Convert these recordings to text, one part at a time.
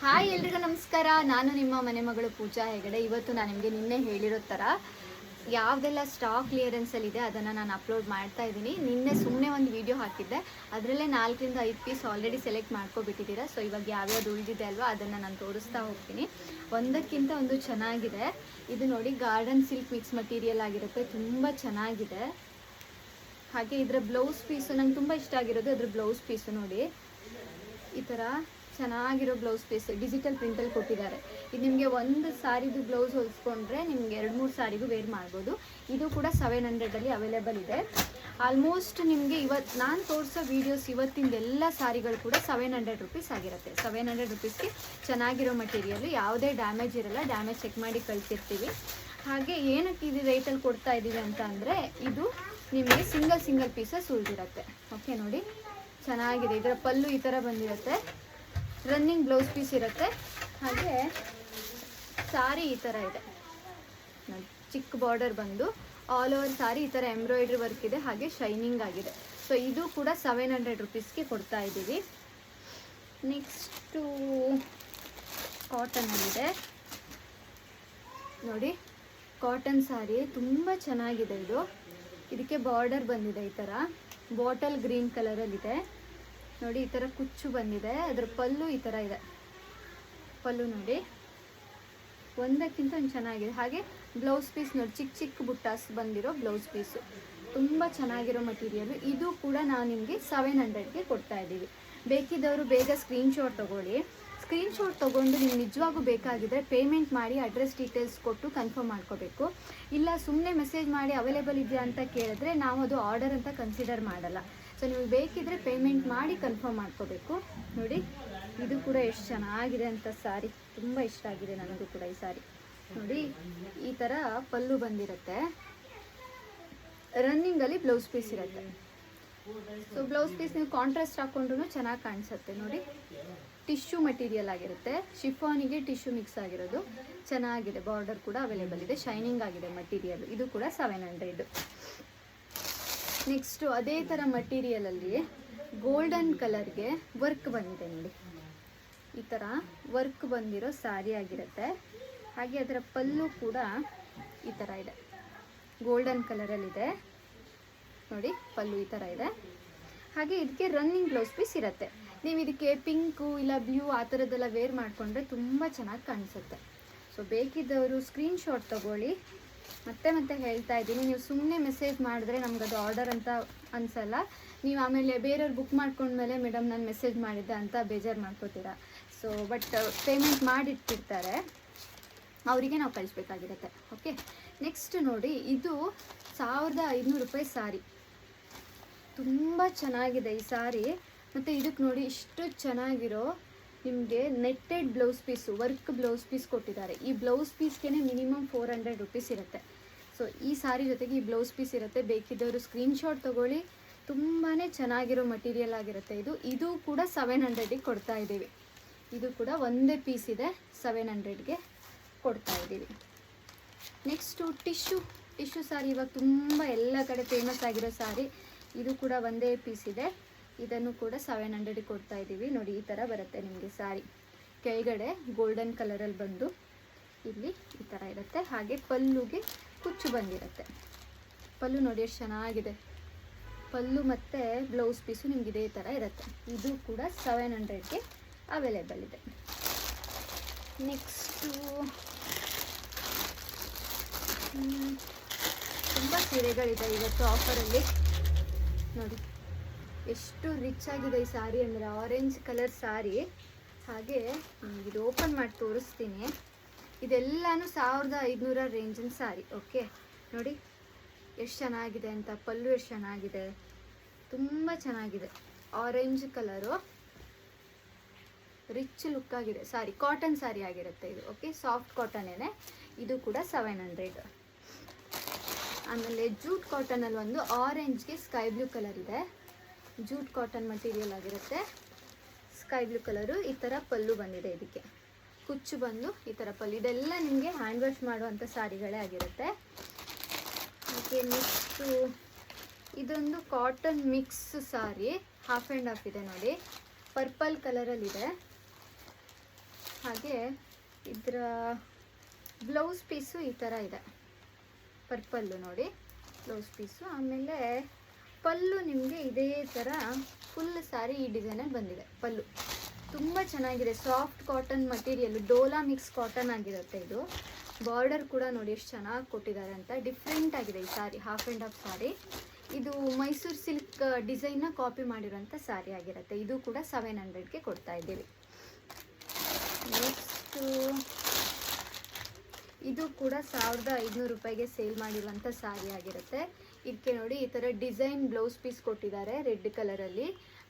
Hi ಎಲ್ರಿಗೂ ನಮಸ್ಕಾರ. ನಾನು ನಿಮ್ಮ ಮನೆ ಮಗಳು ಪೂಜಾ ಹೆಗಡೆ. ಇವತ್ತು ನಾನು ನಿಮಗೆ ನಿನ್ನೆ ಹೇಳಿರೋ ಥರ ಯಾವುದೆಲ್ಲ ಸ್ಟಾಕ್ ಕ್ಲಿಯರೆನ್ಸಲ್ಲಿದೆ ಅದನ್ನು ನಾನು ಅಪ್ಲೋಡ್ ಮಾಡ್ತಾ ಇದ್ದೀನಿ. ನಿನ್ನೆ ಸುಮ್ಮನೆ ಒಂದು ವಿಡಿಯೋ ಹಾಕಿದ್ದೆ, ಅದರಲ್ಲೇ 4 ರಿಂದ 5 ಪೀಸ್ ಆಲ್ರೆಡಿ ಸೆಲೆಕ್ಟ್ ಮಾಡ್ಕೊಬಿಟ್ಟಿದ್ದೀರಾ. ಸೊ ಇವಾಗ ಯಾವ್ಯಾವ್ದು ಉಳಿದಿದೆ ಅಲ್ವಾ ಅದನ್ನು ನಾನು ತೋರಿಸ್ತಾ ಹೋಗ್ತೀನಿ. ಒಂದಕ್ಕಿಂತ ಒಂದು ಚೆನ್ನಾಗಿದೆ. ಇದು ನೋಡಿ, ಗಾರ್ಡನ್ ಸಿಲ್ಕ್ ಮಿಕ್ಸ್ ಮಟೀರಿಯಲ್ ಆಗಿರುತ್ತೆ, ತುಂಬ ಚೆನ್ನಾಗಿದೆ. ಹಾಗೆ ಇದರ ಬ್ಲೌಸ್ ಪೀಸು ನಂಗೆ ತುಂಬ ಇಷ್ಟ ಆಗಿರೋದು ಅದ್ರ ಬ್ಲೌಸ್ ಪೀಸು ನೋಡಿ, ಈ ಥರ ಚೆನ್ನಾಗಿರೋ ಬ್ಲೌಸ್ ಪೀಸ್ ಡಿಜಿಟಲ್ ಪ್ರಿಂಟಲ್ಲಿ ಕೊಟ್ಟಿದ್ದಾರೆ. ಇದು ನಿಮಗೆ ಒಂದು ಸಾರಿದು ಬ್ಲೌಸ್ ಹೊಲಿಸ್ಕೊಂಡ್ರೆ ನಿಮ್ಗೆ 2-3 ಸಾರಿಗೂ ವೇರ್ ಮಾಡ್ಬೋದು. ಇದು ಕೂಡ 700ಅಲ್ಲಿ ಅವೈಲೇಬಲ್ ಇದೆ. ಆಲ್ಮೋಸ್ಟ್ ನಿಮಗೆ ಇವತ್ತು ನಾನು ತೋರಿಸೋ ವೀಡಿಯೋಸ್ ಇವತ್ತಿಂದ ಎಲ್ಲ ಸಾರಿಗಳು ಕೂಡ 700 ರುಪೀಸ್ ಆಗಿರುತ್ತೆ. 700 ರುಪೀಸ್ಗೆ ಚೆನ್ನಾಗಿರೋ ಮಟೀರಿಯಲ್ಲು, ಯಾವುದೇ ಡ್ಯಾಮೇಜ್ ಇರಲ್ಲ. ಡ್ಯಾಮೇಜ್ ಚೆಕ್ ಮಾಡಿ ಕಳಿಸಿರ್ತೀವಿ. ಹಾಗೆ ಏನಕ್ಕೆ ಇದು ರೇಟಲ್ಲಿ ಕೊಡ್ತಾ ಇದ್ದೀವಿ ಅಂತ ಅಂದರೆ, ಇದು ನಿಮಗೆ ಸಿಂಗಲ್ ಪೀಸಸ್ ಉಳಿದಿರುತ್ತೆ. ಓಕೆ ನೋಡಿ, ಚೆನ್ನಾಗಿದೆ. ಇದರ ಪಲ್ಲು ಈ ಥರ ಬಂದಿರುತ್ತೆ, ರನ್ನಿಂಗ್ ಬ್ಲೌಸ್ ಪೀಸ್ ಇರುತ್ತೆ. ಹಾಗೆ ಸಾರಿ ಈ ಥರ ಇದೆ ನೋಡಿ, ಚಿಕ್ಕ ಬಾರ್ಡರ್ ಬಂದು ಆಲ್ ಓವರ್ ಸಾರಿ ಈ ಥರ ಎಂಬ್ರಾಯ್ಡ್ರಿ ವರ್ಕ್ ಇದೆ, ಹಾಗೆ ಶೈನಿಂಗ್ ಆಗಿದೆ. ಸೊ ಇದು ಕೂಡ 700 ರುಪೀಸ್ಗೆ ಕೊಡ್ತಾ ಇದ್ದೀವಿ. ನೆಕ್ಸ್ಟು ಕಾಟನಲ್ಲಿದೆ ನೋಡಿ, ಕಾಟನ್ ಸಾರಿ ತುಂಬ ಚೆನ್ನಾಗಿದೆ. ಇದಕ್ಕೆ ಬಾರ್ಡರ್ ಬಂದಿದೆ, ಈ ಥರ ಬಾಟಲ್ ಗ್ರೀನ್ ಕಲರಲ್ಲಿದೆ ನೋಡಿ. ಈ ಥರ ಕುಚ್ಚು ಬಂದಿದೆ, ಅದರ ಪಲ್ಲು ಈ ಥರ ಇದೆ. ಪಲ್ಲು ನೋಡಿ, ಒಂದಕ್ಕಿಂತ ಒಂದು ಚೆನ್ನಾಗಿದೆ. ಹಾಗೆ ಬ್ಲೌಸ್ ಪೀಸ್ ನೋಡಿ, ಚಿಕ್ಕ ಬುಟ್ಟಾಸ್ ಬಂದಿರೋ ಬ್ಲೌಸ್ ಪೀಸು, ತುಂಬ ಚೆನ್ನಾಗಿರೋ ಮಟೀರಿಯಲು. ಇದು ಕೂಡ ನಾವು ನಿಮಗೆ 700ಗೆ ಕೊಡ್ತಾ ಇದ್ದೀವಿ. ಬೇಕಿದ್ದವರು ಬೇಗ ಸ್ಕ್ರೀನ್ಶಾಟ್ ತೊಗೊಳ್ಳಿ. ಸ್ಕ್ರೀನ್ಶಾಟ್ ತೊಗೊಂಡು ನಿಮ್ಗೆ ನಿಜವಾಗೂ ಬೇಕಾಗಿದ್ದರೆ ಪೇಮೆಂಟ್ ಮಾಡಿ ಅಡ್ರೆಸ್ ಡೀಟೇಲ್ಸ್ ಕೊಟ್ಟು ಕನ್ಫರ್ಮ್ ಮಾಡ್ಕೋಬೇಕು. ಇಲ್ಲ ಸುಮ್ಮನೆ ಮೆಸೇಜ್ ಮಾಡಿ ಅವೈಲೇಬಲ್ ಇದೆಯಾ ಅಂತ ಕೇಳಿದ್ರೆ ನಾವು ಅದು ಆರ್ಡರ್ ಅಂತ ಕನ್ಸಿಡರ್ ಮಾಡಲ್ಲ. ಸೊ ನೀವು ಬೇಕಿದ್ದರೆ ಪೇಮೆಂಟ್ ಮಾಡಿ ಕನ್ಫರ್ಮ್ ಮಾಡ್ಕೋಬೇಕು. ನೋಡಿ, ಇದು ಕೂಡ ಎಷ್ಟು ಚೆನ್ನಾಗಿದೆ ಅಂತ ಸಾರಿ, ತುಂಬ ಇಷ್ಟ ಆಗಿದೆ ನನಗೂ ಕೂಡ ಈ ಸಾರಿ. ನೋಡಿ, ಈ ಥರ ಪಲ್ಲು ಬಂದಿರುತ್ತೆ, ರನ್ನಿಂಗಲ್ಲಿ ಬ್ಲೌಸ್ ಪೀಸ್ ಇರುತ್ತೆ. ಸೊ ಬ್ಲೌಸ್ ಪೀಸ್ ನೀವು ಕಾಂಟ್ರಾಸ್ಟ್ ಹಾಕ್ಕೊಂಡ್ರೂ ಚೆನ್ನಾಗಿ ಕಾಣಿಸುತ್ತೆ ನೋಡಿ. ಟಿಶ್ಯೂ ಮಟೀರಿಯಲ್ ಆಗಿರುತ್ತೆ, ಶಿಫಾನಿಗೆ ಟಿಶ್ಯೂ ಮಿಕ್ಸ್ ಆಗಿರೋದು, ಚೆನ್ನಾಗಿದೆ. ಬಾರ್ಡರ್ ಕೂಡ ಅವೈಲೇಬಲ್ ಇದೆ, ಶೈನಿಂಗ್ ಆಗಿದೆ ಮಟೀರಿಯಲ್. ಇದು ಕೂಡ 700. ನೆಕ್ಸ್ಟು ಅದೇ ಥರ ಮಟೀರಿಯಲಲ್ಲಿ ಗೋಲ್ಡನ್ ಕಲರ್ಗೆ ವರ್ಕ್ ಬಂದಿದೆ ನೋಡಿ, ಈ ಥರ ವರ್ಕ್ ಬಂದಿರೋ ಸ್ಯಾರಿ ಆಗಿರುತ್ತೆ. ಹಾಗೆ ಅದರ ಪಲ್ಲು ಕೂಡ ಈ ಥರ ಇದೆ, ಗೋಲ್ಡನ್ ಕಲರಲ್ಲಿದೆ ನೋಡಿ. ಪಲ್ಲು ಈ ಥರ ಇದೆ. ಹಾಗೆ ಇದಕ್ಕೆ ರನ್ನಿಂಗ್ ಬ್ಲೌಸ್ ಪೀಸ್ ಇರುತ್ತೆ. ನೀವು ಇದಕ್ಕೆ ಪಿಂಕು ಇಲ್ಲ ಬ್ಲೂ ಆ ಥರದ್ದೆಲ್ಲ ವೇರ್ ಮಾಡಿಕೊಂಡ್ರೆ ತುಂಬ ಚೆನ್ನಾಗಿ ಕಾಣಿಸುತ್ತೆ. ಸೊ ಬೇಕಿದ್ದವರು ಸ್ಕ್ರೀನ್ಶಾಟ್ ತೊಗೊಳ್ಳಿ. ಮತ್ತೆ ಹೇಳ್ತಾ ಇದ್ದೀನಿ, ನೀವು ಸುಮ್ಮನೆ ಮೆಸೇಜ್ ಮಾಡಿದ್ರೆ ನಮಗದು ಆರ್ಡರ್ ಅಂತ ಅನಿಸಲ್ಲ. ನೀವು ಆಮೇಲೆ ಬೇರೆಯವ್ರು ಬುಕ್ ಮಾಡ್ಕೊಂಡ್ಮೇಲೆ ಮೇಡಮ್ ನಾನು ಮೆಸೇಜ್ ಮಾಡಿದ್ದೆ ಅಂತ ಬೇಜಾರು ಮಾಡ್ಕೋತೀರಾ. ಸೊ ಬಟ್ ಪೇಮೆಂಟ್ ಮಾಡಿಟ್ಟಿರ್ತಾರೆ, ಅವರಿಗೆ ನಾವು ಕಳಿಸ್ಬೇಕಾಗಿರುತ್ತೆ. ಓಕೆ, ನೆಕ್ಸ್ಟ್ ನೋಡಿ, ಇದು 1500 ರೂಪಾಯಿ ಸಾರಿ. ತುಂಬ ಚೆನ್ನಾಗಿದೆ ಈ ಸಾರಿ. ಮತ್ತು ಇದಕ್ಕೆ ನೋಡಿ, ಇಷ್ಟು ಚೆನ್ನಾಗಿರೋ ನಿಮಗೆ netted blouse piece, work blouse piece ಕೊಟ್ಟಿದ್ದಾರೆ. ಈ ಬ್ಲೌಸ್ ಪೀಸ್ಗೆ ಮಿನಿಮಮ್ 400 ರುಪೀಸ್ ಇರುತ್ತೆ. ಸೊ ಈ ಸಾರಿ ಜೊತೆಗೆ ಈ ಬ್ಲೌಸ್ ಪೀಸ್ ಇರುತ್ತೆ. ಬೇಕಿದ್ದವರು ಸ್ಕ್ರೀನ್ಶಾಟ್ ತೊಗೊಳ್ಳಿ. ತುಂಬಾ ಚೆನ್ನಾಗಿರೋ ಮಟೀರಿಯಲ್ ಆಗಿರುತ್ತೆ ಇದು ಕೂಡ 700ಗೆ ಕೊಡ್ತಾ ಇದ್ದೀವಿ. ಇದು ಕೂಡ ಒಂದೇ ಪೀಸ್ ಇದೆ, 700ಗೆ ಕೊಡ್ತಾ ಇದ್ದೀವಿ. ನೆಕ್ಸ್ಟು ಟಿಶ್ಯೂ ಸಾರಿ ಇವಾಗ ತುಂಬ ಎಲ್ಲ ಕಡೆ ಫೇಮಸ್ ಆಗಿರೋ ಸಾರಿ. ಇದು ಕೂಡ ಒಂದೇ ಪೀಸ್ ಇದೆ, ಇದನ್ನು ಕೂಡ 700ಗೆ ಕೊಡ್ತಾ ಇದ್ದೀವಿ. ನೋಡಿ, ಈ ಥರ ಬರುತ್ತೆ ನಿಮಗೆ ಸಾರಿ. ಕೆಳಗಡೆ ಗೋಲ್ಡನ್ ಕಲರಲ್ಲಿ ಬಂದು ಇಲ್ಲಿ ಈ ಥರ ಇರುತ್ತೆ. ಹಾಗೆ ಪಲ್ಲುಗೆ ಕುಚ್ಚು ಬಂದಿರುತ್ತೆ. ಪಲ್ಲು ನೋಡಿ ಎಷ್ಟು ಚೆನ್ನಾಗಿದೆ. ಪಲ್ಲು ಮತ್ತು ಬ್ಲೌಸ್ ಪೀಸು ನಿಮ್ಗೆ ಇದೇ ಥರ ಇರುತ್ತೆ. ಇದು ಕೂಡ 700ಗೆ ಅವೈಲೇಬಲ್ ಇದೆ. ನೆಕ್ಸ್ಟು ತುಂಬ ಸೀರೆಗಳಿದೆ ಇವತ್ತು ಆಫರಲ್ಲಿ ನೋಡಿ. ಎಷ್ಟು ರಿಚ್ ಆಗಿದೆ ಈ ಸಾರಿ ಅಂದರೆ, ಆರೆಂಜ್ ಕಲರ್ ಸಾರಿ. ಹಾಗೆ ಇದು ಓಪನ್ ಮಾಡಿ ತೋರಿಸ್ತೀನಿ. ಇದೆಲ್ಲನೂ 1500 ರೇಂಜಿನ ಸಾರಿ. ಓಕೆ ನೋಡಿ ಎಷ್ಟು ಚೆನ್ನಾಗಿದೆ ಅಂತ. ಪಲ್ಲು ಎಷ್ಟು ಚೆನ್ನಾಗಿದೆ, ತುಂಬ ಚೆನ್ನಾಗಿದೆ. ಆರೆಂಜ್ ಕಲರು, ರಿಚ್ ಲುಕ್ ಆಗಿದೆ ಸಾರಿ. ಕಾಟನ್ ಸಾರಿ ಆಗಿರುತ್ತೆ ಇದು. ಓಕೆ, ಸಾಫ್ಟ್ ಕಾಟನ್ನೇ. ಇದು ಕೂಡ 700. ಆಮೇಲೆ ಜೂಟ್ ಕಾಟನಲ್ಲಿ ಒಂದು ಆರೆಂಜ್ಗೆ ಸ್ಕೈ ಬ್ಲೂ ಕಲರ್ ಇದೆ. ಜೂಟ್ ಕಾಟನ್ ಮಟೀರಿಯಲ್ ಆಗಿರುತ್ತೆ, ಸ್ಕೈ ಬ್ಲೂ ಕಲರು. ಈ ಥರ ಪಲ್ಲು ಬಂದಿದೆ, ಇದಕ್ಕೆ ಕುಚ್ಚು ಬಂದು ಈ ಥರ ಪಲ್ಲು. ಇದೆಲ್ಲ ನಿಮಗೆ ಹ್ಯಾಂಡ್ ವಾಶ್ ಮಾಡುವಂಥ ಸಾರಿಗಳೇ ಆಗಿರುತ್ತೆ. ಹಾಗೆ ನೆಕ್ಸ್ಟು ಇದೊಂದು cotton mix sorry, half and half ಇದೆ ನೋಡಿ. ಪರ್ಪಲ್ ಕಲರಲ್ಲಿದೆ. ಹಾಗೆ ಇದರ ಬ್ಲೌಸ್ ಪೀಸು ಈ ಥರ ಇದೆ, ಪರ್ಪಲ್ಲು ನೋಡಿ ಬ್ಲೌಸ್ ಪೀಸು. ಆಮೇಲೆ ಪಲ್ಲು ನಿಮಗೆ ಇದೇ ಥರ ಫುಲ್ ಸಾರಿ ಈ ಡಿಸೈನಲ್ಲಿ ಬಂದಿದೆ. ಪಲ್ಲು ತುಂಬ ಚೆನ್ನಾಗಿದೆ, soft cotton material, Dhola mix cotton ಆಗಿರುತ್ತೆ ಇದು. ಬಾರ್ಡರ್ ಕೂಡ ನೋಡಿ ಎಷ್ಟು ಚೆನ್ನಾಗಿ ಕೊಟ್ಟಿದ್ದಾರೆ ಅಂತ, ಡಿಫ್ರೆಂಟ್ ಆಗಿದೆ ಈ ಸಾರಿ, ಹಾಫ್ ಆ್ಯಂಡ್ ಹಾಫ್ ಸಾರಿ. ಇದು ಮೈಸೂರು ಸಿಲ್ಕ್ ಡಿಸೈನ್ನ ಕಾಪಿ ಮಾಡಿರೋಂಥ ಸಾರಿ ಆಗಿರುತ್ತೆ. ಇದು ಕೂಡ 700ಗೆ ಕೊಡ್ತಾ ಇದ್ದೀವಿ. ನೆಕ್ಸ್ಟು ಇದು ಕೂಡ 1500 ರೂಪಾಯಿಗೆ ಸೇಲ್ ಮಾಡಿರುವಂಥ ಸಾರಿ ಆಗಿರುತ್ತೆ. ಇದಕ್ಕೆ ನೋಡಿ ಈ ಥರ ಡಿಸೈನ್ ಬ್ಲೌಸ್ ಪೀಸ್ ಕೊಟ್ಟಿದ್ದಾರೆ ರೆಡ್ ಕಲರಲ್ಲಿ,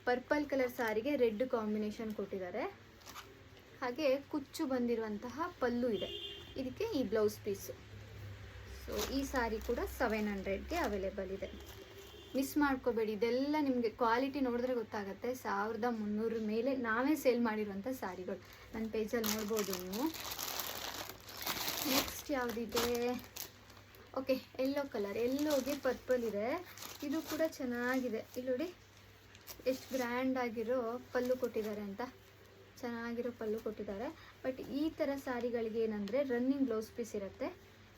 ಪರ್ಪಲ್ ಕಲರ್ ಸಾರಿಗೆ ರೆಡ್ ಕಾಂಬಿನೇಷನ್ ಕೊಟ್ಟಿದ್ದಾರೆ. ಹಾಗೆ ಕುಚ್ಚು ಬಂದಿರುವಂತಹ ಪಲ್ಲು ಇದೆ ಇದಕ್ಕೆ, ಈ ಬ್ಲೌಸ್ ಪೀಸು. ಸೊ ಈ ಸಾರಿ ಕೂಡ 700ಗೆ ಅವೈಲೇಬಲ್ ಇದೆ. ಮಿಸ್ ಮಾಡ್ಕೋಬೇಡಿ, ಇದೆಲ್ಲ ನಿಮಗೆ ಕ್ವಾಲಿಟಿ ನೋಡಿದ್ರೆ ಗೊತ್ತಾಗುತ್ತೆ. 1300 ಮೇಲೆ ನಾವೇ ಸೇಲ್ ಮಾಡಿರುವಂಥ ಸಾರಿಗಳು, ನನ್ನ ಪೇಜಲ್ಲಿ ನೋಡ್ಬೋದು ನೀವು. ನೆಕ್ಸ್ಟ್ ಯಾವುದಿದೆ, ಓಕೆ ಎಲ್ಲೋ ಕಲರ್, ಎಲ್ಲೋಗೆ ಪರ್ಪಲ್ ಇದೆ. ಇದು ಕೂಡ ಚೆನ್ನಾಗಿದೆ. ಇಲ್ಲಿ ನೋಡಿ ಎಷ್ಟು ಗ್ರ್ಯಾಂಡ್ ಆಗಿರೋ ಪಲ್ಲು ಕೊಟ್ಟಿದ್ದಾರೆ ಅಂತ, ಚೆನ್ನಾಗಿರೋ ಪಲ್ಲು ಕೊಟ್ಟಿದ್ದಾರೆ. ಬಟ್ ಈ ಥರ ಸಾರಿಗಳಿಗೆ ಏನಂದರೆ ರನ್ನಿಂಗ್ ಬ್ಲೌಸ್ ಪೀಸ್ ಇರುತ್ತೆ.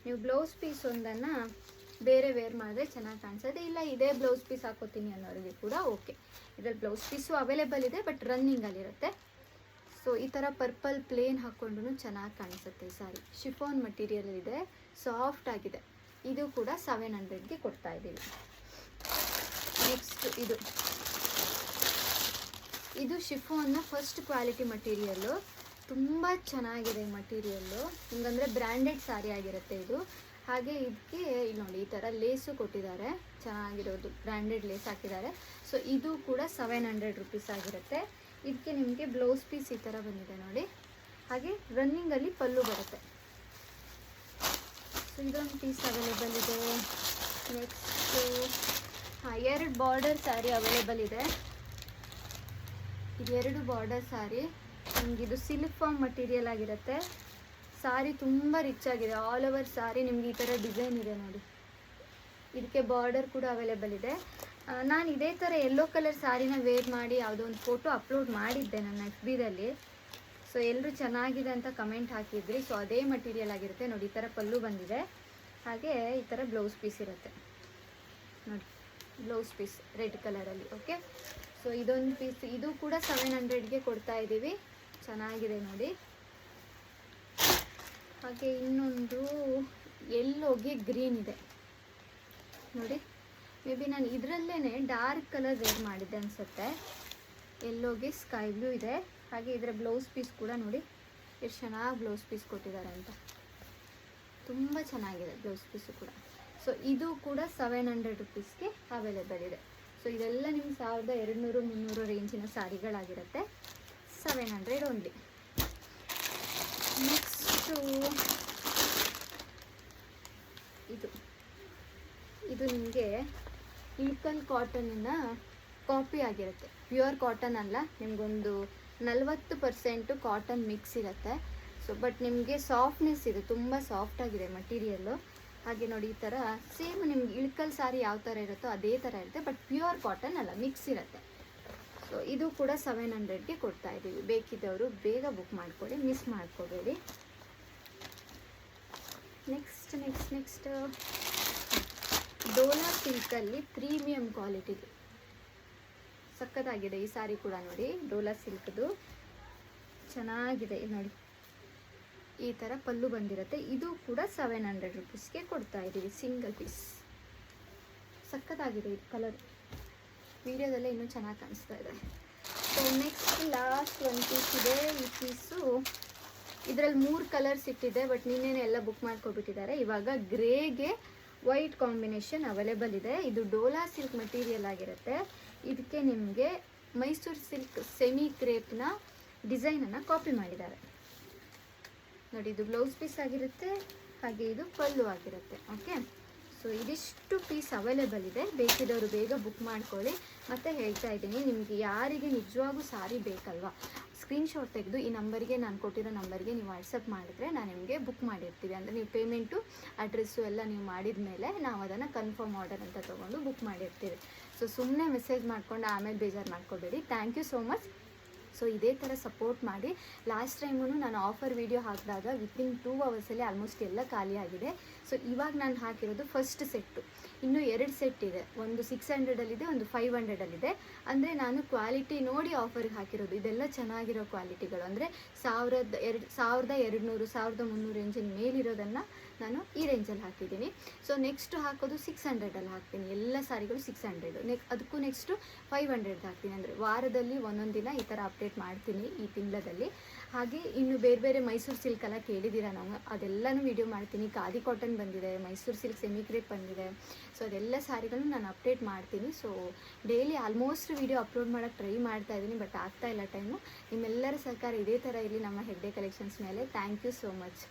ನೀವು ಬ್ಲೌಸ್ ಪೀಸ್ ಒಂದನ್ನು ಬೇರೆ ವೇರ್ ಮಾಡಿದ್ರೆ ಚೆನ್ನಾಗಿ ಕಾಣಿಸುತ್ತೆ, ಇಲ್ಲ ಇದೇ ಬ್ಲೌಸ್ ಪೀಸ್ ಹಾಕೋತೀನಿ ಅನ್ನೋರಿಗೆ ಕೂಡ ಓಕೆ. ಇದರಲ್ಲಿ ಬ್ಲೌಸ್ ಪೀಸು ಅವೈಲೇಬಲ್ ಇದೆ, ಬಟ್ ರನ್ನಿಂಗಲ್ಲಿರುತ್ತೆ. ಸೊ ಈ ಥರ ಪರ್ಪಲ್ ಪ್ಲೇನ್ ಹಾಕ್ಕೊಂಡು ಚೆನ್ನಾಗಿ ಕಾಣಿಸುತ್ತೆ ಈ ಸಾರಿ. ಶಿಫಾನ್ ಮಟೀರಿಯಲ್ ಇದೆ, ಸಾಫ್ಟ್ ಆಗಿದೆ. ಇದು ಕೂಡ 700ಗೆ ಕೊಡ್ತಾ ಇದ್ದೀವಿ. ನೆಕ್ಸ್ಟ್ ಇದು ಶಿಫಾನ್ನ ಫಸ್ಟ್ ಕ್ವಾಲಿಟಿ ಮಟೀರಿಯಲ್ಲು, ತುಂಬ ಚೆನ್ನಾಗಿದೆ ಮಟೀರಿಯಲ್ಲು. ಹಿಂಗಂದರೆ ಬ್ರ್ಯಾಂಡೆಡ್ ಸಾರಿ ಆಗಿರುತ್ತೆ ಇದು. ಹಾಗೆ ಇದಕ್ಕೆ ಇಲ್ಲಿ ನೋಡಿ ಈ ಥರ ಲೇಸು ಕೊಟ್ಟಿದ್ದಾರೆ, ಚೆನ್ನಾಗಿರೋದು ಬ್ರ್ಯಾಂಡೆಡ್ ಲೇಸ್ ಹಾಕಿದ್ದಾರೆ. ಸೊ ಇದು ಕೂಡ 700 ರೂಪೀಸ್ ಆಗಿರುತ್ತೆ. ಇದಕ್ಕೆ ನಿಮಗೆ ಬ್ಲೌಸ್ ಪೀಸ್ ಈ ಥರ ಬಂದಿದೆ ನೋಡಿ, ಹಾಗೆ ರನ್ನಿಂಗಲ್ಲಿ ಪಲ್ಲು ಬರುತ್ತೆ. ಸೊ ಇದೊಂದು ಪೀಸ್ ಅವೈಲೇಬಲ್ ಇದೆ. ನೆಕ್ಸ್ಟು 2 ಬಾರ್ಡರ್ ಸ್ಯಾರಿ ಅವೈಲೇಬಲ್ ಇದೆ. ಇದು 2 ಬಾರ್ಡರ್ ಸ್ಯಾರಿ, ನಿಮಗೆ ಇದು ಸಿಲ್ಕ್ ಫಾರ್ಮ್ ಮಟೀರಿಯಲ್ ಆಗಿರುತ್ತೆ. ಸಾರಿ ತುಂಬ ರಿಚ್ ಆಗಿದೆ, ಆಲ್ ಓವರ್ ಸಾರಿ ನಿಮ್ಗೆ ಈ ಥರ ಡಿಸೈನ್ ಇದೆ ನೋಡಿ. ಇದಕ್ಕೆ ಬಾರ್ಡರ್ ಕೂಡ ಅವೈಲೇಬಲ್ ಇದೆ. ನಾನು ಇದೇ ಥರ ಯೆಲ್ಲೋ ಕಲರ್ ಸಾರಿನ ವೇರ್ ಮಾಡಿ ಯಾವುದೋ ಒಂದು ಫೋಟೋ ಅಪ್ಲೋಡ್ ಮಾಡಿದ್ದೆ ನನ್ನ FBದಲ್ಲಿ. ಸೊ ಎಲ್ಲರೂ ಚೆನ್ನಾಗಿದೆ ಅಂತ ಕಮೆಂಟ್ ಹಾಕಿದ್ರಿ. ಸೊ ಅದೇ ಮಟೀರಿಯಲ್ ಆಗಿರುತ್ತೆ ನೋಡಿ. ಈ ಥರ ಪಲ್ಲು ಬಂದಿದೆ, ಹಾಗೆ ಈ ಥರ ಬ್ಲೌಸ್ ಪೀಸ್ ಇರುತ್ತೆ ನೋಡಿ, ಬ್ಲೌಸ್ ಪೀಸ್ ರೆಡ್ ಕಲರಲ್ಲಿ. ಓಕೆ, ಸೊ ಇದೊಂದು ಪೀಸ್, ಇದು ಕೂಡ 700ಗೆ ಕೊಡ್ತಾ ಇದ್ದೀವಿ. ಚೆನ್ನಾಗಿದೆ ನೋಡಿ. ಹಾಗೆ ಇನ್ನೊಂದು ಎಲ್ಲೋಗೆ ಗ್ರೀನ್ ಇದೆ ನೋಡಿ. ಮೇ ಬಿ ನಾನು ಇದರಲ್ಲೇ ಡಾರ್ಕ್ ಕಲರ್ ವೇರ್ ಮಾಡಿದ್ದೆ ಅನಿಸುತ್ತೆ. ಎಲ್ಲೋಗೆ ಸ್ಕೈ ಬ್ಲೂ ಇದೆ. ಹಾಗೆ ಇದರ ಬ್ಲೌಸ್ ಪೀಸ್ ಕೂಡ ನೋಡಿ ಎಷ್ಟು ಚೆನ್ನಾಗಿ ಬ್ಲೌಸ್ ಪೀಸ್ ಕೊಟ್ಟಿದ್ದಾರೆ ಅಂತ, ತುಂಬ ಚೆನ್ನಾಗಿದೆ ಬ್ಲೌಸ್ ಪೀಸು ಕೂಡ. ಸೊ ಇದು ಕೂಡ 700 ರೂಪೀಸ್ಗೆ ಅವೈಲೇಬಲ್ ಇದೆ. ಸೊ ಇದೆಲ್ಲ ನಿಮ್ಗೆ 1200-300 ರೇಂಜಿನ ಸಾರಿಗಳಾಗಿರುತ್ತೆ. 700 ಓನ್ಲಿ. ನೆಕ್ಸ್ಟು ಇದು ನಿಮಗೆ ಇಳ್ಕಲ್ ಕಾಟನ್ನ ಕಾಪಿ ಆಗಿರುತ್ತೆ, ಪ್ಯೂರ್ ಕಾಟನ್ ಅಲ್ಲ. ನಿಮಗೊಂದು 40% ಕಾಟನ್ ಮಿಕ್ಸ್ ಇರುತ್ತೆ. ಸೊ ಬಟ್ ನಿಮಗೆ ಸಾಫ್ಟ್ನೆಸ್ ಇದೆ, ತುಂಬ ಸಾಫ್ಟ್ ಆಗಿದೆ ಮಟೀರಿಯಲ್ಲು. ಹಾಗೆ ನೋಡಿ ಈ ಥರ ಸೇಮ್ ನಿಮ್ಗೆ ಇಳ್ಕಲ್ ಸಾರಿ ಯಾವ ಥರ ಇರುತ್ತೋ ಅದೇ ಥರ ಇರುತ್ತೆ, ಬಟ್ ಪ್ಯೂರ್ ಕಾಟನ್ ಅಲ್ಲ, ಮಿಕ್ಸ್ ಇರುತ್ತೆ. ಸೊ ಇದು ಕೂಡ 700ಗೆ ಕೊಡ್ತಾ ಇದ್ದೀವಿ. ಬೇಕಿದ್ದವರು ಬೇಗ ಬುಕ್ ಮಾಡ್ಕೊಳ್ಳಿ, ಮಿಸ್ ಮಾಡ್ಕೋಬೇಡಿ. ನೆಕ್ಸ್ಟ್ ಡೋಲಾ ಸಿಲ್ಕಲ್ಲಿ ಪ್ರೀಮಿಯಂ ಕ್ವಾಲಿಟಿದು ಸಕ್ಕತ್ತಾಗಿದೆ ಈ ಸಾರಿ ಕೂಡ ನೋಡಿ. ಡೋಲಾ ಸಿಲ್ಕ್ದು ಚೆನ್ನಾಗಿದೆ ನೋಡಿ, ಈ ಥರ ಪಲ್ಲು ಬಂದಿರುತ್ತೆ. ಇದು ಕೂಡ 700 ರೂಪೀಸ್ಗೆ ಕೊಡ್ತಾ ಇದ್ದೀವಿ, ಸಿಂಗಲ್ ಪೀಸ್. ಸಕ್ಕತ್ತಾಗಿದೆ ಇದು ಕಲರ್, ವಿಡಿಯೋದಲ್ಲೇ ಇನ್ನೂ ಚೆನ್ನಾಗಿ ಕಾಣಿಸ್ತಾ ಇದೆ. ಸೊ ನೆಕ್ಸ್ಟ್ ಲಾಸ್ಟ್ ಒಂದು ಪೀಸ್ ಇದೆ. ಈ ಪೀಸು ಇದರಲ್ಲಿ 3 ಕಲರ್ಸ್ ಇಟ್ಟಿದೆ, ಬಟ್ ನಿನ್ನೇನೆ ಎಲ್ಲ ಬುಕ್ ಮಾಡ್ಕೊಬಿಟ್ಟಿದ್ದಾರೆ. ಇವಾಗ ಗ್ರೇಗೆ ವೈಟ್ ಕಾಂಬಿನೇಷನ್ ಅವೈಲೇಬಲ್ ಇದೆ. ಇದು ಡೋಲಾ ಸಿಲ್ಕ್ ಮಟೀರಿಯಲ್ ಆಗಿರುತ್ತೆ. ಇದಕ್ಕೆ ನಿಮಗೆ ಮೈಸೂರು ಸಿಲ್ಕ್ ಸೆಮಿ ಕ್ರೇಪ್ನ ಡಿಸೈನನ್ನು ಕಾಪಿ ಮಾಡಿದ್ದಾರೆ ನೋಡಿ. ಇದು ಬ್ಲೌಸ್ ಪೀಸ್ ಆಗಿರುತ್ತೆ, ಹಾಗೆ ಇದು ಪಲ್ಲು ಆಗಿರುತ್ತೆ. ಓಕೆ, ಸೊ ಇದಿಷ್ಟು ಪೀಸ್ ಅವೈಲೇಬಲ್ ಇದೆ. ಬೇಕಿದ್ದವರು ಬೇಗ ಬುಕ್ ಮಾಡ್ಕೊಳ್ಳಿ. ಮತ್ತು ಹೇಳ್ತಾ ಇದ್ದೀನಿ, ನಿಮಗೆ ಯಾರಿಗೆ ನಿಜವಾಗೂ ಸಾರಿ ಬೇಕಲ್ವಾ, ಸ್ಕ್ರೀನ್ಶಾಟ್ ತೆಗೆದು ಈ ನಂಬರಿಗೆ, ನಾನು ಕೊಟ್ಟಿರೋ ನಂಬರ್ಗೆ ನೀವು ವಾಟ್ಸಪ್ ಮಾಡಿದ್ರೆ ನಾನು ನಿಮಗೆ ಬುಕ್ ಮಾಡಿರ್ತೀವಿ. ಅಂದರೆ ನೀವು ಪೇಮೆಂಟು ಅಡ್ರೆಸ್ಸು ಎಲ್ಲ ನೀವು ಮಾಡಿದ ಮೇಲೆ ನಾವು ಅದನ್ನು ಕನ್ಫರ್ಮ್ ಆರ್ಡರ್ ಅಂತ ತೊಗೊಂಡು ಬುಕ್ ಮಾಡಿರ್ತೀವಿ. ಸೊ ಸುಮ್ಮನೆ ಮೆಸೇಜ್ ಮಾಡ್ಕೊಂಡು ಆಮೇಲೆ ಬೇಜಾರು ಮಾಡ್ಕೋಬೇಡಿ. Thank you so much. So ಇದೇ ಥರ ಸಪೋರ್ಟ್ ಮಾಡಿ. ಲಾಸ್ಟ್ ಟೈಮೂ ನಾನು ಆಫರ್ ವಿಡಿಯೋ ಹಾಕಿದಾಗ ವಿತಿನ್ 2 ಅವರ್ಸಲ್ಲಿ ಆಲ್ಮೋಸ್ಟ್ ಎಲ್ಲ ಖಾಲಿ ಆಗಿದೆ. ಸೊ ಇವಾಗ ನಾನು ಹಾಕಿರೋದು ಫಸ್ಟ್ ಸೆಟ್ಟು, ಇನ್ನೂ 2 ಸೆಟ್ ಇದೆ. ಒಂದು 600ಅಲ್ಲಿದೆ, ಒಂದು 500ಅಲ್ಲಿದೆ. ಅಂದರೆ ನಾನು ಕ್ವಾಲಿಟಿ ನೋಡಿ ಆಫರ್ಗೆ ಹಾಕಿರೋದು. ಇದೆಲ್ಲ ಚೆನ್ನಾಗಿರೋ ಕ್ವಾಲಿಟಿಗಳು, ಅಂದರೆ 1200, 1300 ರೇಂಜಿನ ಮೇಲಿರೋದನ್ನು ನಾನು ಈ ರೇಂಜಲ್ಲಿ ಹಾಕಿದ್ದೀನಿ. ಸೊ ನೆಕ್ಸ್ಟ್ ಹಾಕೋದು 600ಅಲ್ಲಿ ಹಾಕ್ತೀನಿ. ಎಲ್ಲ ಸಾರಿಗಳು 600. ಅದಕ್ಕೂ ನೆಕ್ಸ್ಟು 500 ಹಾಕ್ತೀನಿ. ಅಂದರೆ ವಾರದಲ್ಲಿ ಒಂದೊಂದು ದಿನ ಈ ಥರ ಅಪ್ಡೇಟ್ ಮಾಡ್ತೀನಿ ಈ ತಿಂಗಳಲ್ಲಿ. ಹಾಗೆ ಇನ್ನು ಬೇರೆ ಬೇರೆ ಮೈಸೂರು ಸಿಲ್ಕ್ ಎಲ್ಲ ಕೇಳಿದ್ದೀರಾ ನಾವು, ಅದೆಲ್ಲನೂ ವಿಡಿಯೋ ಮಾಡ್ತೀನಿ. ಖಾದಿ ಕಾಟನ್ ಬಂದಿದೆ, ಮೈಸೂರು ಸಿಲ್ಕ್ ಸೆಮಿ ಕ್ರೇಪ್ ಬಂದಿದೆ. ಸೊ ಅದೆಲ್ಲ ಸಾರಿಗಳನ್ನು ನಾನು ಅಪ್ಡೇಟ್ ಮಾಡ್ತೀನಿ. So daily almost video upload ಮಾಡೋಕ್ಕೆ ಟ್ರೈ ಮಾಡ್ತಾ ಇದ್ದೀನಿ, ಬಟ್ ಆಗ್ತಾ ಇಲ್ಲ ಟೈಮು. ನಿಮ್ಮೆಲ್ಲರ ಸಹಕಾರ ಇದೇ ಥರ ಇರಲಿ ನಮ್ಮ ಹೆಗ್ಡೆ ಕಲೆಕ್ಷನ್ಸ್ ಮೇಲೆ. Thank you so much.